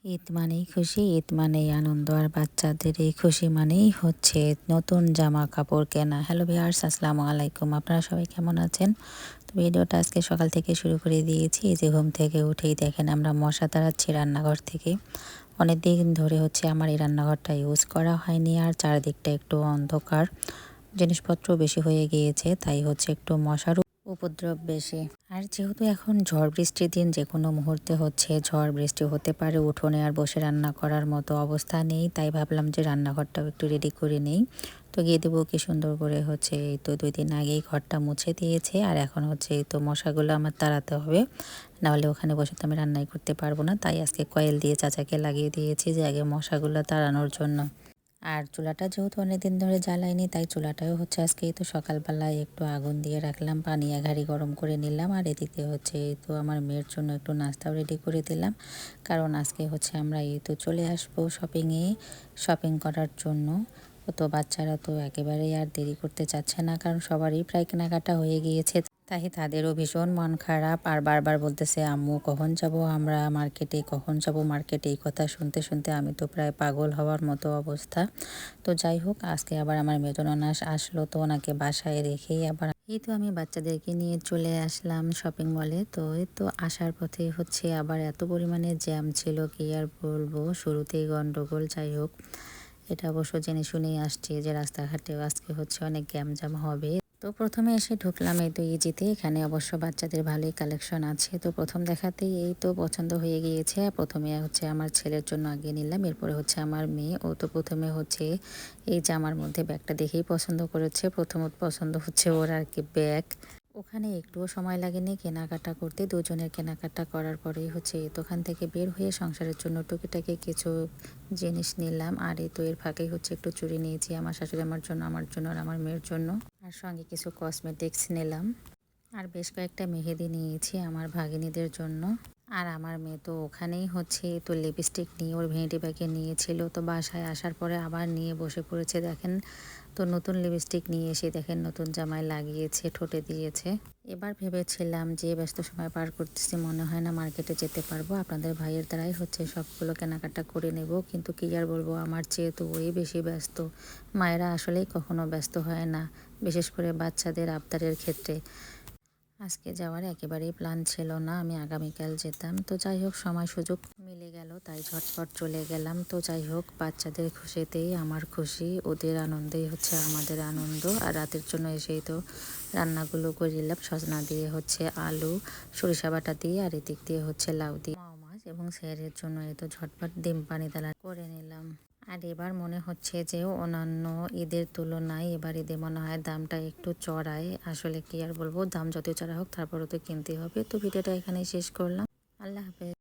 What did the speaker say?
ঈদ মানেই খুশি, ঈদ মানেই আনন্দ, আর বাচ্চাদের এই খুশি মানেই হচ্ছে নতুন জামা কাপড় কেনা। হ্যালো ভিউয়ার্স, আসসালামু আলাইকুম। আপনারা সবাই কেমন আছেন? তো ভিডিওটা আজকে সকাল থেকে শুরু করে দিয়েছি। এই যে ঘুম থেকে উঠেই দেখেন আমরা মশা তাড়াচ্ছি রান্নাঘর থেকে। অনেক দিন ধরে হচ্ছে আমার এই রান্নাঘরটা ইউজ করা হয়নি, আর চারদিকটা একটু অন্ধকার, জিনিসপত্র বেশি হয়ে গিয়েছে, তাই হচ্ছে একটু মশার উপদ্রব বেশি। আর যেহেতু এখন ঝড় বৃষ্টির দিন, যে কোনো মুহূর্তে হচ্ছে ঝড় বৃষ্টি হতে পারে, উঠোনে আর বসে রান্না করার মতো অবস্থা নেই, তাই ভাবলাম যে রান্নাঘরটাও একটু রেডি করে নেই। তো গিয়ে দেবো কি সুন্দর করে হচ্ছে, এই তো 2 দিন আগেই ঘরটা মুছে দিয়েছে, আর এখন হচ্ছে এই তো মশাগুলো আমার তাড়াতে হবে, নাহলে ওখানে বসে তো আমি রান্নাই করতে পারবো না। তাই আজকে কয়েল দিয়ে চাচাকে লাগিয়ে দিয়েছি যে আগে মশাগুলো তাড়ানোর জন্য। আর চুলাটা যেহেতু অনেকদিন ধরে জ্বালাইনি, তাই চুলাটাও হচ্ছে আজকে তো সকালবেলায় একটু আগুন দিয়ে রাখলাম, পানি ঘাড়ি গরম করে নিলাম। আর এদিকে হচ্ছে এই তো আমার মেয়ের জন্য একটু নাস্তাও রেডি করে দিলাম, কারণ আজকে হচ্ছে আমরা এই তো চলে আসবো শপিং করার জন্য। তো বাচ্চারা তো একেবারেই আর দেরি করতে চাচ্ছে না, কারণ সবারই প্রায় কেনাকাটা হয়ে গিয়েছে, তাই তাদেরও ভীষণ মন খারাপ, আর বারবার বলতেছে আম্মু কখন যাব আমরা মার্কেটে, কখন যাব মার্কেটে। এই কথা শুনতে শুনতে আমি তো প্রায় পাগল হওয়ার মতো অবস্থা। তো যাই হোক, আজকে আবার আমার মেজন আসলো, তো ওনাকে বাসায় রেখেই আবার এই তো আমি বাচ্চাদেরকে নিয়ে চলে আসলাম শপিং মলে। তো এই তো আসার পথে হচ্ছে আবার এত পরিমাণে জ্যাম ছিল, কি আর বলবো, শুরুতেই গন্ডগোল। যাই হোক, এটা অবশ্য জেনে শুনেই আসছি যে রাস্তাঘাটেও আজকে হচ্ছে অনেক জ্যাম হবে। তো প্রথমে এসে ঢুকলাম এই তো ইজিতে, এখানে অবশ্য বাচ্চাদের ভালোই কালেকশন আছে। তো প্রথম দেখাতেই এই তো পছন্দ হয়ে গিয়েছে। প্রথমে হচ্ছে আমার ছেলের জন্য আগে নিলাম, এরপরে হচ্ছে আমার মেয়ে। ও তো প্রথমে হচ্ছে এই জামার মধ্যে ব্যাগটা দেখেই পছন্দ করেছে। প্রথমত পছন্দ হচ্ছে ওর আর কি ব্যাগ। ওখানে একটুও সময় লাগেনি কেনাকাটা করতে, দুজনের কেনাকাটা করার পরেই হচ্ছে দোকান থেকে বের হয়ে সংসারের জন্য টুকিটাকি কিছু জিনিস নিলাম। আর এই তো এর ফাঁকেই হচ্ছে একটু চুড়ি নিয়েছি আমার শাশুড়ি আমার জন্য আর আমার মেয়ের জন্য, আর সঙ্গে কিছু কসমেটিক্স নিলাম। আর বেশ কয়েকটা মেহেদি নিয়েছি আমার ভাগিনীদের জন্য। আর আমার মেয়ে তো ওখানেই হচ্ছে তো লিপস্টিক নিয়ে ওর ভেঁটি ব্যাগে নিয়েছিল, তো বাসায় আসার পরে আবার নিয়ে বসে পড়েছে। দেখেন, তো নতুন লিপস্টিক নিয়ে এসে দেখেন নতুন জামায় লাগিয়েছে, ঠোঁটে দিয়েছে। এবার ভেবেছিলাম যে ব্যস্ত সময় পার করতেছি, মনে হয় না মার্কেটে যেতে পারবো, আপনাদের ভাইয়ের দ্বারাই হচ্ছে সবগুলো কেনাকাটা করে নেব। কিন্তু কি আর বলবো, আমার চেয়ে তো ওই বেশি ব্যস্ত। মায়েরা আসলেই কখনো ব্যস্ত হয় না, বিশেষ করে বাচ্চাদের আবদারের ক্ষেত্রে। আজকে যাওয়ার একেবারেই প্ল্যান ছিল না, আমি আগামীকাল যেতাম। তো যাই হোক, সময় সুযোগ মিলে গেল, তাই ঝটপট চলে গেলাম। তো যাই হোক, বাচ্চাদের খুশিতেই আমার খুশি, ওদের আনন্দেই হচ্ছে আমাদের আনন্দ। আর রাতের জন্য এসেই তো রান্নাগুলো করে নিলাম, সজনা দিয়ে হচ্ছে আলু, সরিষা বাটা দিয়ে, আর এদিক দিয়ে হচ্ছে লাউ দিয়ে মাছ, এবং সেরের জন্য এই তো ঝটপট ডিম পানি ডালা করে নিলাম। আর এবার মনে হচ্ছে যে অন্যান্য ঈদের তুলনায় এবার ঈদে মনে হয় দামটা একটু চড়ায়। আসলে কি আর বলবো, দাম যতই চড়া হোক তারপরেও তো কিনতে হবে। তো ভিডিওটা এখানেই শেষ করলাম। আল্লাহ হাফেজ।